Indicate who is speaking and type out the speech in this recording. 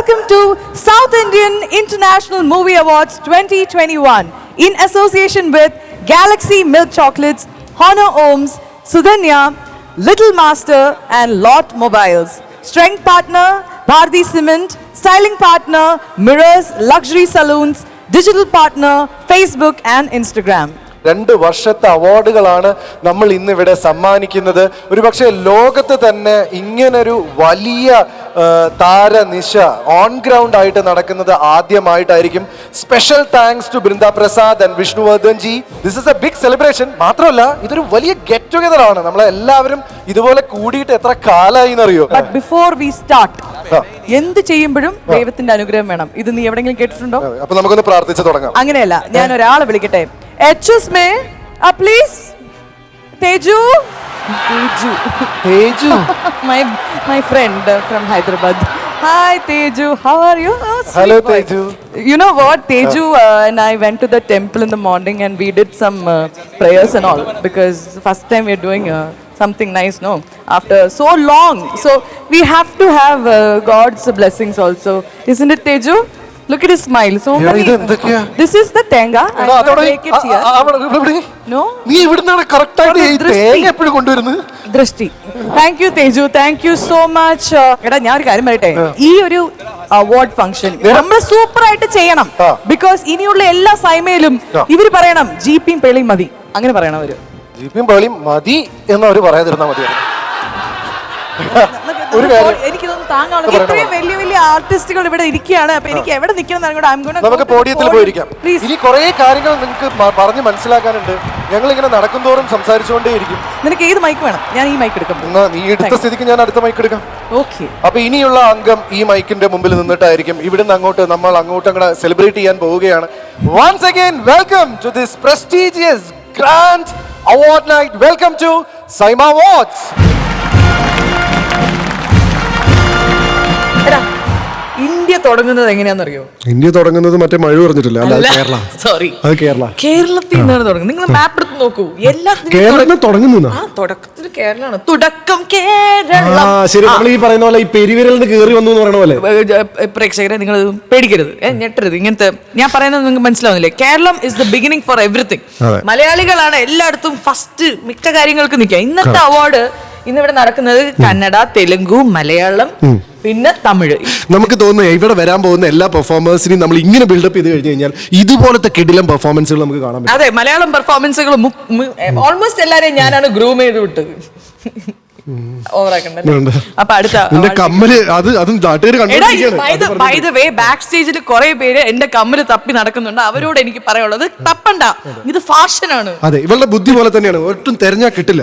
Speaker 1: welcome to South Indian International Movie Awards 2021 in association with Galaxy Milk Chocolates, Honor Ohms, Sudhanya, Little Master and Lot Mobiles. Strength partner Bharti Cement, styling partner Mirrors Luxury Saloons, digital partner Facebook and Instagram.
Speaker 2: 2 വർഷത്തെ അവാർഡുകളാണ് നമ്മൾ ഇന്ന് ഇവിടെ സമ്മാനിക്കുന്നത്. ഒരുപക്ഷെ ലോകത്ത് തന്നെ ഇങ്ങനൊരു വലിയ താരനിശ ഓൺ ഗ്രൗണ്ട് ആയിട്ട് നടക്കുന്നത് ആദ്യമായിട്ടായിരിക്കും. Special thanks to Brinda Prasad and Vishnuvardhan ji. This is a big celebration. മാത്രമല്ല ഇതൊരു വലിയ ഗെറ്റ് ടുഗദർ ആണ്. നമ്മളെല്ലാവരും ഇതുപോലെ കൂടിയിട്ട് എത്ര കാലമായി എന്നറിയോ?
Speaker 1: But before we start, എന്ത് ചെയ്യുമ്പോഴും ദൈവത്തിന്റെ അനുഗ്രഹം വേണം. ഇത് നീ എവിടെയെങ്കിലും കേട്ടിട്ടുണ്ടോ?
Speaker 2: അപ്പൊ നമുക്കൊന്ന് പ്രാർത്ഥിച്ച് തുടങ്ങാം.
Speaker 1: അങ്ങനെയല്ല, ഞാൻ ഒരാളെ വിളിക്കട്ടെ. HS में please Teju.
Speaker 2: Teju
Speaker 1: my friend from Hyderabad. Hi Teju, how are you? Oh,
Speaker 2: hello
Speaker 1: boy.
Speaker 2: Teju.
Speaker 1: You know what, Teju and I went to the temple in the morning and we did some prayers and all, because first time we're doing something nice, no, after so long, so we have to have God's blessings also, isn't it Teju? Look at his smile. So many. This is the tenga. I make it here. No?
Speaker 2: നീ ഇവിടുന്നാണ് correct ആയിട്ട് ഈ തേങ്ങ എപ്പോഴും കൊണ്ടുവരുന്നത്?
Speaker 1: ദൃഷ്ടി. Thank you Teju. Thank you so much. എടാ ഞാൻ ഒരു കാര്യം പറയട്ടെ. ഈ ഒരു അവാർഡ് ഫംഗ്ഷൻ നമ്മൾ സൂപ്പർ ആയിട്ട് ചെയ്യണം. ബിക്കോസ് ഇനിയുള്ള എല്ലാ സൈമയിലും ഇവര് പറയണം ജീപ്പിയും പേളിയും മതി. അങ്ങനെ പറയണം അവര്.
Speaker 2: ജീപ്പിയും പേളിയും മതി എന്ന് അവര് പറയാതിരുന്നാ മതിയായിരുന്നു.
Speaker 1: എനിക്ക് താങ്ങാണ്. ഇത്രയും വലിയ വലിയ ആർട്ടിസ്റ്റുകൾ ഇവിടെ ഇരിക്കുകയാണ്. അപ്പൊ എനിക്ക് എവിടെ നിൽക്കണം?
Speaker 2: നമുക്ക് പോഡിയത്തിൽ പോയിരിക്കാം. ഇനി കുറെ കാര്യങ്ങൾ നിങ്ങൾക്ക് പറഞ്ഞ് മനസ്സിലാക്കാനുണ്ട്. ഞങ്ങൾ ഇങ്ങനെ നടക്കുന്തോറും സംസാരിച്ചുകൊണ്ടേയിരിക്കും.
Speaker 1: നിനക്ക് ഏത് മൈക്ക് വേണം? ഞാൻ ഈ മൈക്ക് എടുക്കാം.
Speaker 2: നീ എടുത്ത സ്ഥിതിക്ക് ഞാൻ അടുത്ത മൈക്ക് എടുക്കാം.
Speaker 1: ഓക്കെ.
Speaker 2: അപ്പൊ ഇനിയുള്ള അംഗം ഈ മൈക്കിന്റെ മുമ്പിൽ നിന്നിട്ടായിരിക്കും. ഇവിടുന്ന് അങ്ങോട്ട് നമ്മൾ അങ്ങോട്ട് സെലിബ്രേറ്റ് ചെയ്യാൻ പോവുകയാണ്. Once again welcome to this prestigious grand award night. Welcome to SIIMA awards.
Speaker 1: India തുടങ്ങുന്നത് എങ്ങനെയാണെന്നറിയോ?
Speaker 2: ഇന്ത്യ തുടങ്ങുന്നത് മറ്റേ മഴ പറഞ്ഞിട്ടില്ല.
Speaker 1: സോറി, കേരളത്തിൽ നിന്നാണ് തുടങ്ങുന്നത്. നിങ്ങൾ മാപ്പ് എടുത്ത് നോക്കൂ.
Speaker 2: കേരളത്തിൽ തുടങ്ങുന്നു.
Speaker 1: തുടക്കത്തിൽ കേരളമാണ്. തുടക്കം കേരളം.
Speaker 2: ശരി, നമ്മൾ ഈ പറയുന്ന പോലെ ഈ പെരുവിരലിന് കേറി വന്നു എന്ന് പറയുന്ന പോലെ.
Speaker 1: പ്രേക്ഷകരെ നിങ്ങൾ ഞെട്ടരുത്, ഞെട്ടരുത്. ഇങ്ങനത്തെ ഞാൻ പറയുന്നത് നിങ്ങൾക്ക് മനസ്സിലാവുന്നില്ലേ? Keralam is the beginning for everything. മലയാളികളാണ് എല്ലായിടത്തും ഫസ്റ്റ് മിക്ക കാര്യങ്ങൾക്ക് നിൽക്കുക. ഇന്നത്തെ അവാർഡ് ഇന്നിവിടെ നടക്കുന്നത് കന്നഡ, തെലുങ്കു, മലയാളം, പിന്നെ തമിഴ്.
Speaker 2: നമുക്ക് തോന്നുന്നു ഇവിടെ വരാൻ പോകുന്ന എല്ലാ പെർഫോമേഴ്സിനെയും നമ്മൾ ഇങ്ങനെ ബിൽഡപ്പ് ചെയ്ത് കഴിഞ്ഞു കഴിഞ്ഞാൽ ഇതുപോലത്തെ കിടിലം പെർഫോമൻസുകൾ നമുക്ക് കാണാൻ പറ്റും.
Speaker 1: അതെ, മലയാളം പെർഫോമൻസുകൾ ഓൾമോസ്റ്റ് എല്ലാരെയും ഞാനാണ് ഗ്രൂം ചെയ്ത് വിട്ടത്. അപ്പൊ അടുത്ത ബാക്ക് സ്റ്റേജിൽ കുറെ പേര് എന്റെ കമ്മല് തപ്പി നടക്കുന്നുണ്ട്. അവരോട് എനിക്ക് പറയാനുള്ളത്, തപ്പണ്ട, ഇത് ഫാഷനാണ്.
Speaker 2: അതെ, ഇവളുടെ ബുദ്ധി പോലെ തന്നെയാണ്. ഒട്ടും തെരഞ്ഞാൽ കിട്ടില്ല.